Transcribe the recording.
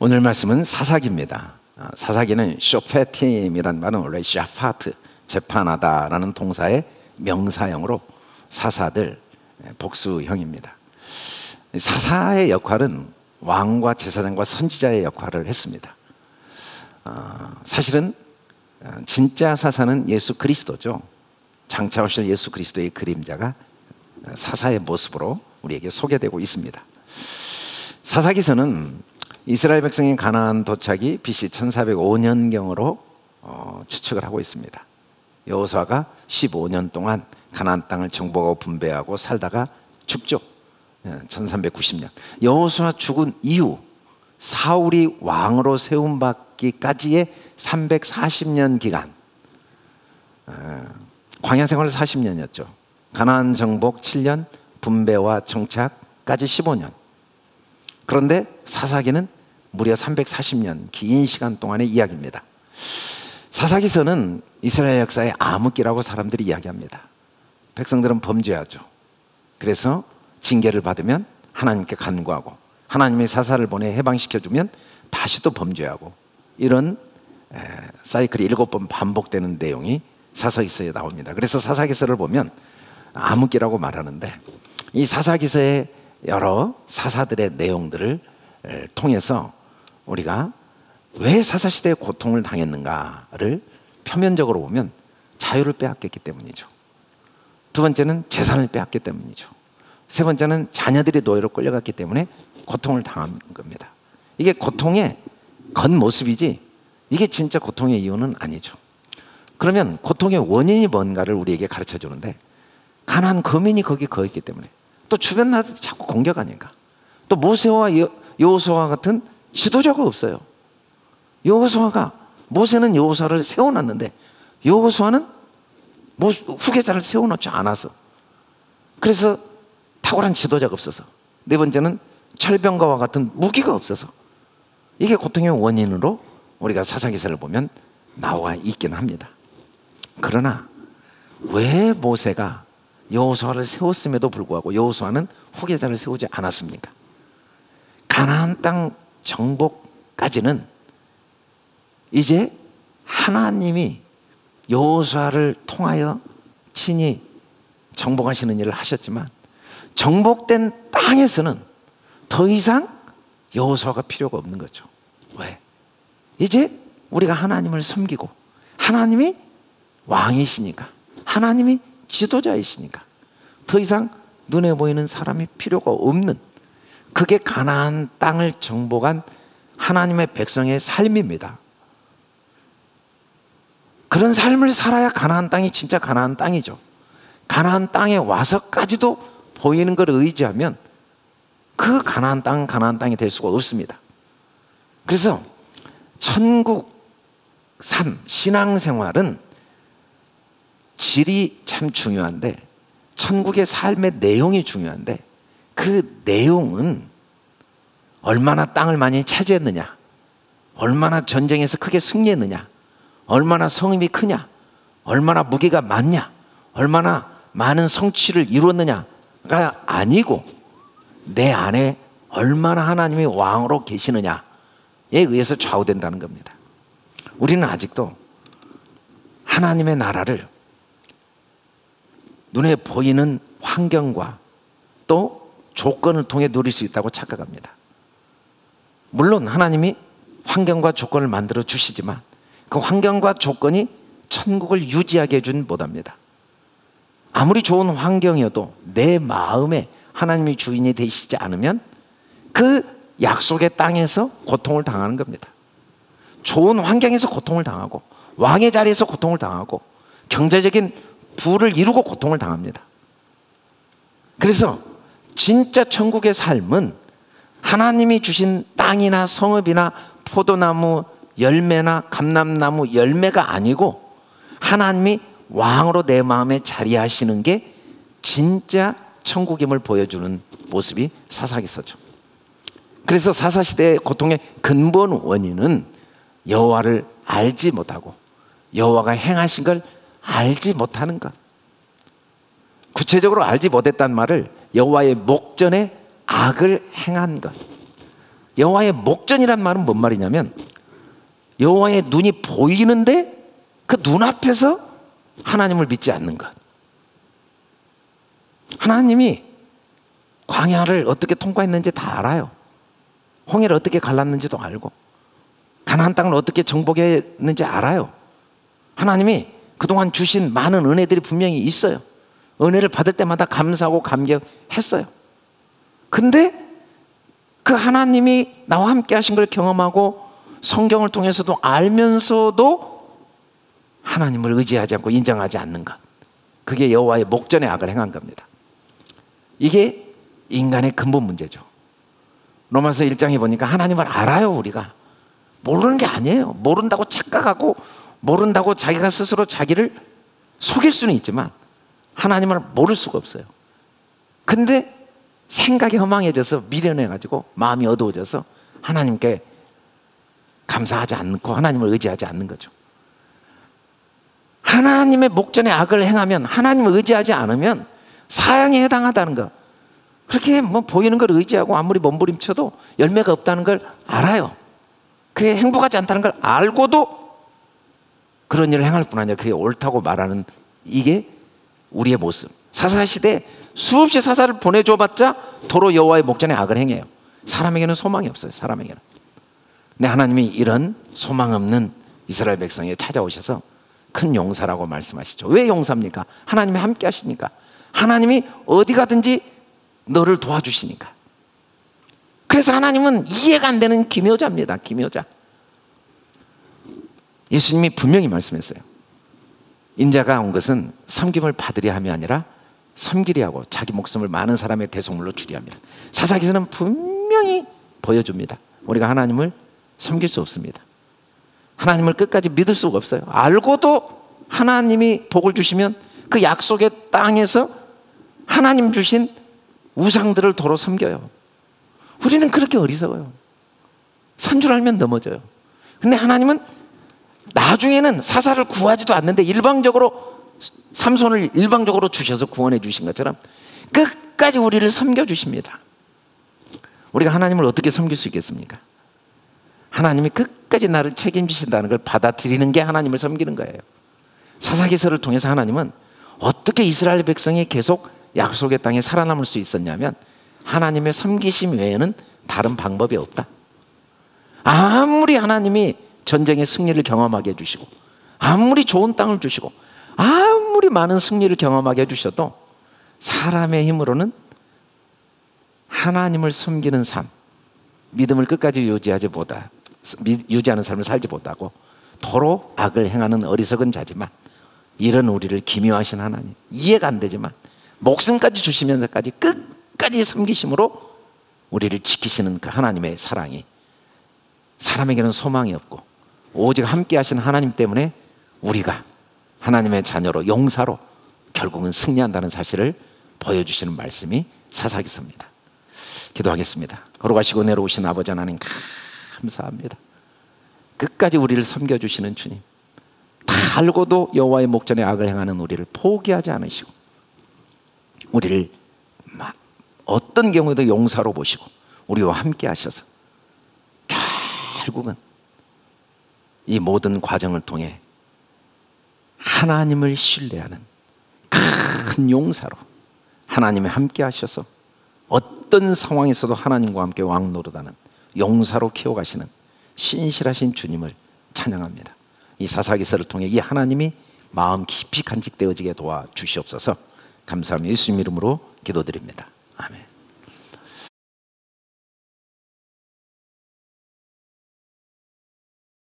오늘 말씀은 사사기입니다. 사사기는 쇼페팀이란 말은 원래 샤파트, 재판하다라는 동사의 명사형으로 사사들, 복수형입니다. 사사의 역할은 왕과 제사장과 선지자의 역할을 했습니다. 사실은 진짜 사사는 예수 그리스도죠. 장차 오실 예수 그리스도의 그림자가 사사의 모습으로 우리에게 소개되고 있습니다. 사사기서는 이스라엘 백성의 가나안 도착이 BC 1405년경으로 추측을 하고 있습니다. 여호수아가 15년 동안 가나안 땅을 정복하고 분배하고 살다가 죽죠. 1390년. 여호수아 죽은 이후 사울이 왕으로 세움받기까지의 340년 기간, 광야 생활 40년이었죠. 가나안 정복 7년, 분배와 정착까지 15년. 그런데 사사기는 무려 340년 긴 시간 동안의 이야기입니다. 사사기서는 이스라엘 역사의 암흑기라고 사람들이 이야기합니다. 백성들은 범죄하죠. 그래서 징계를 받으면 하나님께 간구하고 하나님의 사사를 보내 해방시켜주면 다시 또 범죄하고, 이런 사이클이 7번 반복되는 내용이 사사기서에 나옵니다. 그래서 사사기서를 보면 암흑기라고 말하는데, 이 사사기서의 여러 사사들의 내용들을 통해서 우리가 왜 사사시대에 고통을 당했는가를 표면적으로 보면 자유를 빼앗겼기 때문이죠. 두 번째는 재산을 빼앗기 때문이죠. 세 번째는 자녀들이 노예로 끌려갔기 때문에 고통을 당한 겁니다. 이게 고통의 겉모습이지 이게 진짜 고통의 이유는 아니죠. 그러면 고통의 원인이 뭔가를 우리에게 가르쳐 주는데, 가나안 거민이 거기 거했기 때문에, 또 주변 나라들이 자꾸 공격하니까, 또 모세와 여호수아 같은 지도자가 없어요. 모세는 여호수아를 세워놨는데 여호수아는 후계자를 세워놓지 않아서, 그래서 탁월한 지도자가 없어서, 네 번째는 철병가와 같은 무기가 없어서, 이게 고통의 원인으로 우리가 사사기서를 보면 나와 있긴 합니다. 그러나 왜 모세가 여호수아를 세웠음에도 불구하고 여호수아는 후계자를 세우지 않았습니까? 가나안 땅 정복까지는 이제 하나님이 여호수아를 통하여 친히 정복하시는 일을 하셨지만, 정복된 땅에서는 더 이상 여호수아가 필요가 없는 거죠. 왜? 이제 우리가 하나님을 섬기고 하나님이 왕이시니까, 하나님이 지도자이시니까 더 이상 눈에 보이는 사람이 필요가 없는, 그게 가나안 땅을 정복한 하나님의 백성의 삶입니다. 그런 삶을 살아야 가나안 땅이 진짜 가나안 땅이죠. 가나안 땅에 와서까지도 보이는 걸 의지하면 그 가나안 땅이 될 수가 없습니다. 그래서 천국 삶, 신앙생활은 질이 참 중요한데, 천국의 삶의 내용이 중요한데, 그 내용은 얼마나 땅을 많이 차지했느냐, 얼마나 전쟁에서 크게 승리했느냐, 얼마나 성임이 크냐, 얼마나 무기가 많냐, 얼마나 많은 성취를 이루었느냐가 아니고, 내 안에 얼마나 하나님이 왕으로 계시느냐에 의해서 좌우된다는 겁니다. 우리는 아직도 하나님의 나라를 눈에 보이는 환경과 또 조건을 통해 누릴 수 있다고 착각합니다. 물론 하나님이 환경과 조건을 만들어 주시지만 그 환경과 조건이 천국을 유지하게 해준 못합니다. 아무리 좋은 환경이어도 내 마음에 하나님이 주인이 되시지 않으면 그 약속의 땅에서 고통을 당하는 겁니다. 좋은 환경에서 고통을 당하고, 왕의 자리에서 고통을 당하고, 경제적인 부를 이루고 고통을 당합니다. 그래서 진짜 천국의 삶은 하나님이 주신 땅이나 성읍이나 포도나무 열매나 감람나무 열매가 아니고, 하나님이 왕으로 내 마음에 자리하시는 게 진짜 천국임을 보여주는 모습이 사사기서죠. 그래서 사사시대의 고통의 근본 원인은 여호와를 알지 못하고 여호와가 행하신 걸 알지 못하는 것. 구체적으로 알지 못했단 말을 여호와의 목전에 악을 행한 것. 여호와의 목전이란 말은 뭔 말이냐면 여호와의 눈이 보이는데 그 눈앞에서 하나님을 믿지 않는 것. 하나님이 광야를 어떻게 통과했는지 다 알아요. 홍해를 어떻게 갈랐는지도 알고 가나안 땅을 어떻게 정복했는지 알아요. 하나님이 그동안 주신 많은 은혜들이 분명히 있어요. 은혜를 받을 때마다 감사하고 감격했어요. 근데 그 하나님이 나와 함께 하신 걸 경험하고 성경을 통해서도 알면서도 하나님을 의지하지 않고 인정하지 않는 것, 그게 여호와의 목전에 악을 행한 겁니다. 이게 인간의 근본 문제죠. 로마서 1장에 보니까 하나님을 알아요. 우리가 모르는 게 아니에요. 모른다고 착각하고 모른다고 자기가 스스로 자기를 속일 수는 있지만 하나님을 모를 수가 없어요. 근데 생각이 허망해져서 미련해가지고 마음이 어두워져서 하나님께 감사하지 않고 하나님을 의지하지 않는 거죠. 하나님의 목전에 악을 행하면, 하나님을 의지하지 않으면 사형에 해당하다는 거. 그렇게 뭐 보이는 걸 의지하고 아무리 몸부림쳐도 열매가 없다는 걸 알아요. 그게 행복하지 않다는 걸 알고도 그런 일을 행할 뿐 아니라 그게 옳다고 말하는, 이게 우리의 모습. 사사시대에 수없이 사사를 보내줘봤자 도로 여호와의 목전에 악을 행해요. 사람에게는 소망이 없어요. 사람에게는. 근데 하나님이 이런 소망 없는 이스라엘 백성에 찾아오셔서 큰 용사라고 말씀하시죠. 왜 용사입니까? 하나님이 함께 하시니까. 하나님이 어디 가든지 너를 도와주시니까. 그래서 하나님은 이해가 안 되는 기묘자입니다. 기묘자. 예수님이 분명히 말씀했어요. 인자가 온 것은 섬김을 받으려 함이 아니라 섬기려 하고 자기 목숨을 많은 사람의 대속물로 주려 합니다. 사사기서는 분명히 보여줍니다. 우리가 하나님을 섬길 수 없습니다. 하나님을 끝까지 믿을 수가 없어요. 알고도 하나님이 복을 주시면 그 약속의 땅에서 하나님 주신 우상들을 도로 섬겨요. 우리는 그렇게 어리석어요. 산 줄 알면 넘어져요. 근데 하나님은 나중에는 사사를 구하지도 않는데 일방적으로 삼손을 일방적으로 주셔서 구원해 주신 것처럼 끝까지 우리를 섬겨주십니다. 우리가 하나님을 어떻게 섬길 수 있겠습니까? 하나님이 끝까지 나를 책임지신다는 걸 받아들이는 게 하나님을 섬기는 거예요. 사사기서를 통해서 하나님은 어떻게 이스라엘 백성이 계속 약속의 땅에 살아남을 수 있었냐면 하나님의 섬기심 외에는 다른 방법이 없다. 아무리 하나님이 전쟁의 승리를 경험하게 해주시고 아무리 좋은 땅을 주시고 아무리 많은 승리를 경험하게 해주셔도 사람의 힘으로는 하나님을 섬기는 삶, 믿음을 끝까지 유지하는 삶을 살지 못하고 도로 악을 행하는 어리석은 자지만, 이런 우리를 기묘하신 하나님, 이해가 안 되지만 목숨까지 주시면서까지 끝까지 섬기심으로 우리를 지키시는 그 하나님의 사랑이 사람에게는 소망이 없고 오직 함께 하신 하나님 때문에 우리가 하나님의 자녀로, 용사로 결국은 승리한다는 사실을 보여주시는 말씀이 사사기서입니다. 기도하겠습니다. 걸어가시고 내려오신 아버지 하나님 감사합니다. 끝까지 우리를 섬겨주시는 주님, 다 알고도 여호와의 목전에 악을 행하는 우리를 포기하지 않으시고 우리를 어떤 경우에도 용사로 보시고 우리와 함께 하셔서 결국은 이 모든 과정을 통해 하나님을 신뢰하는 큰 용사로 하나님이 함께 하셔서 어떤 상황에서도 하나님과 함께 왕노릇하는 용사로 키워가시는 신실하신 주님을 찬양합니다. 이 사사기서를 통해 이 하나님이 마음 깊이 간직되어지게 도와주시옵소서. 감사하며 예수님 이름으로 기도드립니다. 아멘.